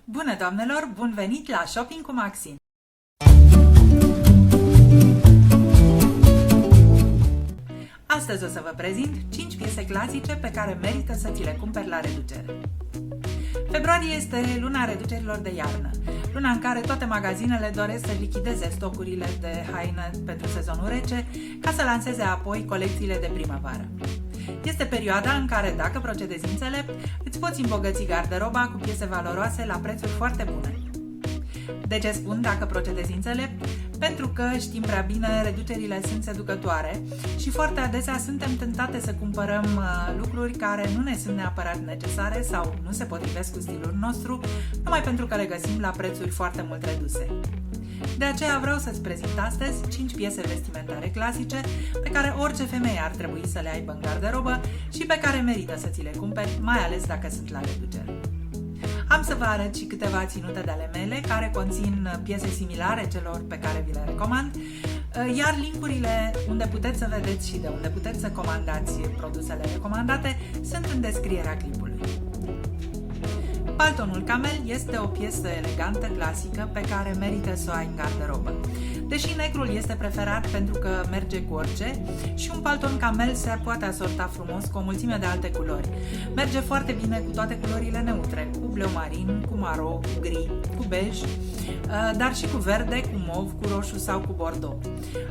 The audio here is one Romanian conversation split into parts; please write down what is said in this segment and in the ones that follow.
Bună doamnelor, bun venit la Shopping cu Maxim! Astăzi o să vă prezint 5 piese clasice pe care merită să ți le cumperi la reducere. Februarie este luna reducerilor de iarnă, luna în care toate magazinele doresc să lichideze stocurile de haine pentru sezonul rece ca să lanseze apoi colecțiile de primăvară. Este perioada în care, dacă procedezi înțelept, îți poți îmbogăți garderoba cu piese valoroase la prețuri foarte bune. De ce spun dacă procedezi înțelept? Pentru că știm prea bine, reducerile sunt seducătoare și foarte adesea suntem tentate să cumpărăm lucruri care nu ne sunt neapărat necesare sau nu se potrivesc cu stilul nostru, numai pentru că le găsim la prețuri foarte mult reduse. De aceea vreau să-ți prezint astăzi 5 piese vestimentare clasice pe care orice femeie ar trebui să le aibă în garderobă și pe care merită să ți le cumperi, mai ales dacă sunt la reducere. Am să vă arăt și câteva ținute de ale mele care conțin piese similare celor pe care vi le recomand, iar linkurile unde puteți să vedeți și de unde puteți să comandați produsele recomandate sunt în descrierea clipului. Paltonul camel este o piesă elegantă, clasică, pe care merită să o ai în garderobă. Deși negru este preferat pentru că merge cu orice și un palton camel se poate asorta frumos cu o mulțime de alte culori. Merge foarte bine cu toate culorile neutre, cu bleu marin, cu maro, cu gri, cu bej, dar și cu verde, cu mov, cu roșu sau cu bordeaux.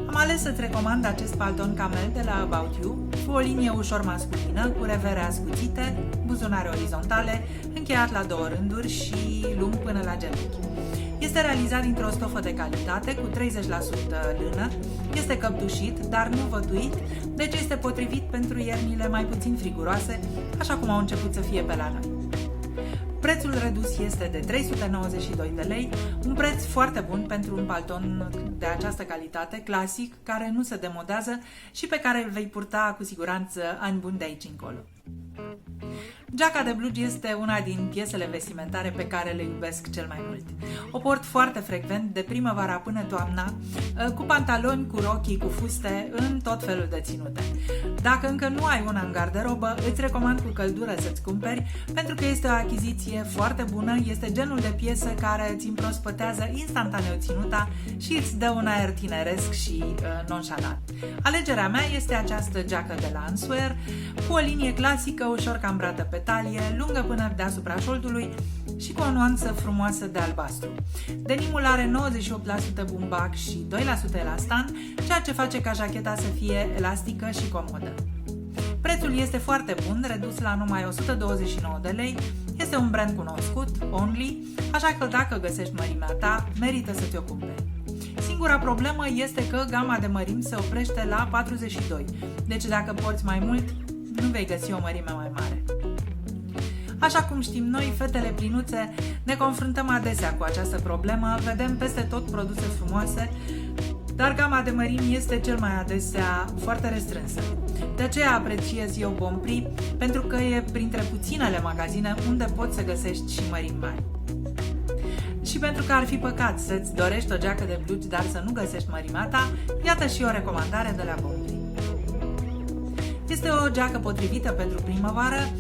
Am ales să-ți recomand acest palton camel de la About You, cu o linie ușor masculină, cu revere ascuțite, buzunare orizontale, încheiat la 2 rânduri și lung până la genunchi. Este realizat dintr-o stofă de calitate cu 30% lână, este căptușit, dar nu vătuit, deci este potrivit pentru iernile mai puțin friguroase, așa cum au început să fie pe la noi. Prețul redus este de 392 de lei, un preț foarte bun pentru un palton de această calitate, clasic, care nu se demodează și pe care îl vei purta cu siguranță ani buni de aici încolo. Geaca de blugi este una din piesele vestimentare pe care le iubesc cel mai mult. O port foarte frecvent, de primăvara până toamna, cu pantaloni, cu rochii, cu fuste, în tot felul de ținute. Dacă încă nu ai una în garderobă, îți recomand cu căldură să-ți cumperi, pentru că este o achiziție foarte bună, este genul de piesă care îți împrospătează instantaneu ținuta și îți dă un aer tineresc și nonșalant. Alegerea mea este această geacă de la Answear, cu o linie clasică, ușor cambrată pe talie, lungă până deasupra șoldului și cu o nuanță frumoasă de albastru. Denimul are 98% bumbac și 2% elastan, ceea ce face ca jacheta să fie elastică și comodă. Prețul este foarte bun, redus la numai 129 de lei, este un brand cunoscut, Only, așa că dacă găsești mărimea ta, merită să ți-o cumperi. Singura problemă este că gama de mărimi se oprește la 42, deci dacă porți mai mult, nu vei găsi o mărime mai mare. Așa cum știm noi, fetele plinuțe, ne confruntăm adesea cu această problemă, vedem peste tot produse frumoase, dar gama de mărimi este cel mai adesea foarte restrânsă. De aceea apreciez eu Bon Prix, pentru că e printre puținele magazine unde poți să găsești și mărimi mari. Și pentru că ar fi păcat să-ți dorești o geacă de blugi, dar să nu găsești mărimea ta, iată și o recomandare de la Bon Prix. Este o geacă potrivită pentru primăvară,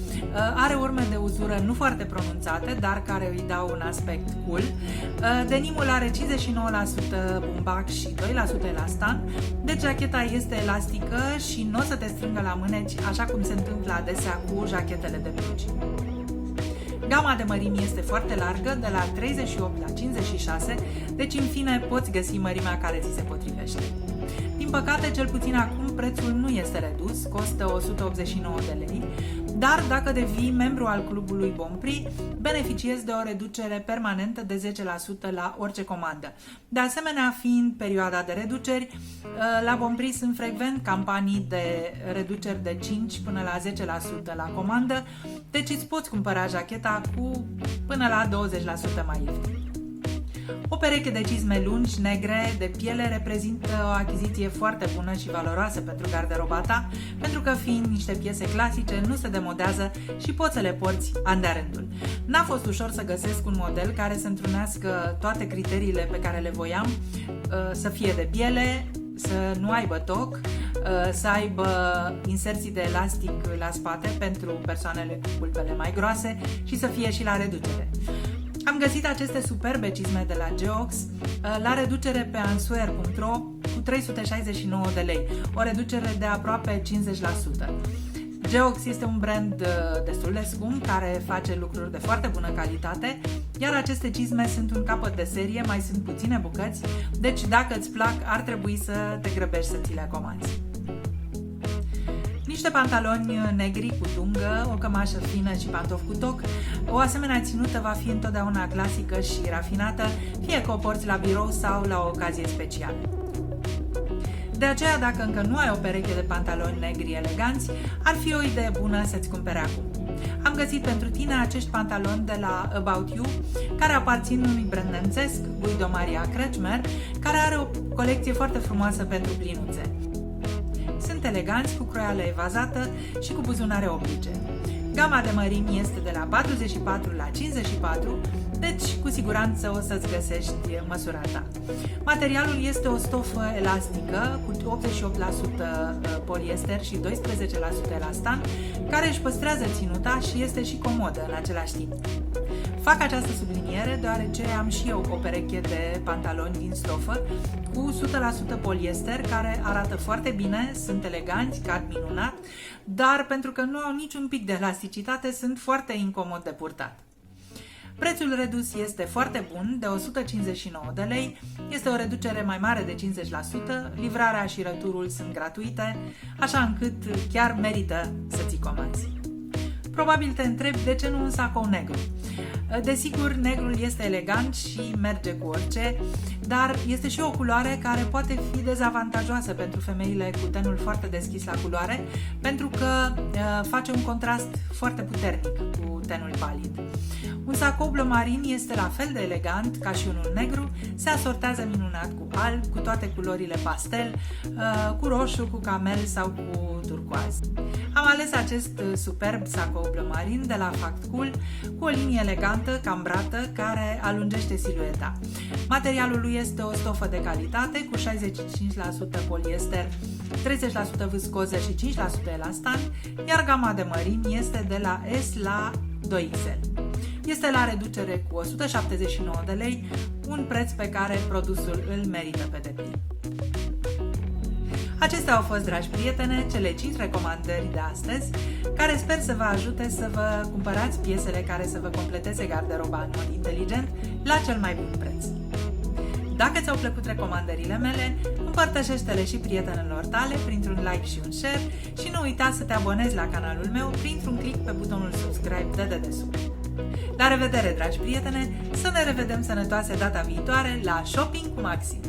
are urme de uzură nu foarte pronunțate, dar care îi dau un aspect cool. Denimul are 59% bumbac și 2% elastan, deci jacheta este elastică și nu o să te strângă la mâneci, așa cum se întâmplă adesea cu jachetele de blugi. Gama de mărimi este foarte largă, de la 38 la 56, deci în fine poți găsi mărimea care ți se potrivește. Din păcate, cel puțin acum, prețul nu este redus, costă 189 de lei, dar dacă devii membru al clubului Bon Prix, beneficiezi de o reducere permanentă de 10% la orice comandă. De asemenea, fiind perioada de reduceri, la Bon Prix sunt frecvent campanii de reduceri de 5 până la 10% la comandă, deci îți poți cumpăra jacheta cu până la 20% mai ieftin. O pereche de cizme lungi, negre, de piele, reprezintă o achiziție foarte bună și valoroasă pentru garderoba ta, pentru că fiind niște piese clasice, nu se demodează și poți să le porți an de-a rândul. N-a fost ușor să găsesc un model care să întrunească toate criteriile pe care le voiam, să fie de piele, să nu aibă toc, să aibă inserții de elastic la spate pentru persoanele cu pulpele mai groase și să fie și la reducere. Am găsit aceste superbe cizme de la Geox la reducere pe answear.ro cu 369 de lei, o reducere de aproape 50%. Geox este un brand destul de scump care face lucruri de foarte bună calitate, iar aceste cizme sunt un capăt de serie, mai sunt puține bucăți, deci dacă îți plac ar trebui să te grăbești să ți le comanzi. Niște pantaloni negri cu dungă, o cămașă fină și pantofi cu toc. O asemenea ținută va fi întotdeauna clasică și rafinată, fie că o porți la birou sau la o ocazie specială. De aceea, dacă încă nu ai o pereche de pantaloni negri eleganți, ar fi o idee bună să-ți cumpere acum. Am găsit pentru tine acești pantaloni de la About You, care aparțin unui brand nemțesc, Guido Maria Kretschmer, care are o colecție foarte frumoasă pentru plinuțe. Sunt eleganți, cu croială evazată și cu buzunare oblice. Gama de mărimi este de la 44 la 54, deci cu siguranță o să-ți găsești măsura ta. Materialul este o stofă elastică cu 88% poliester și 12% elastan, care își păstrează ținuta și este și comodă în același timp. Fac această subliniere deoarece am și eu o pereche de pantaloni din stofă cu 100% poliester care arată foarte bine, sunt eleganți, cad minunat, dar pentru că nu au niciun pic de elasticitate sunt foarte incomod de purtat. Prețul redus este foarte bun, de 159 de lei, este o reducere mai mare de 50%, livrarea și returul sunt gratuite, așa încât chiar merită să ți comanzi. Probabil te întrebi de ce nu un sacou negru. Desigur, negrul este elegant și merge cu orice, dar este și o culoare care poate fi dezavantajoasă pentru femeile cu tenul foarte deschis la culoare, pentru că face un contrast foarte puternic cu tenul palid. Un sacou bleu marin este la fel de elegant ca și unul negru, se asortează minunat cu alb, cu toate culorile pastel, cu roșu, cu camel sau cu turcoaz. Am ales acest superb sacou bleu marin de la Fact Cool cu o linie elegantă, cambrată, care alungește silueta. Materialul lui este o stofă de calitate cu 65% poliester, 30% viscoză și 5% elastan, iar gama de mărimi este de la S la 2XL. Este la reducere cu 179 de lei, un preț pe care produsul îl merită pe deplin. Acestea au fost, dragi prietene, cele 5 recomandări de astăzi, care sper să vă ajute să vă cumpărați piesele care să vă completeze garderoba în mod inteligent la cel mai bun preț. Dacă ți-au plăcut recomandările mele, împărtășește-le și prietenilor tale printr-un like și un share și nu uita să te abonezi la canalul meu printr-un click pe butonul subscribe de dedesubt. La revedere, dragi prietene, să ne revedem sănătoase data viitoare la Shopping cu Maxi!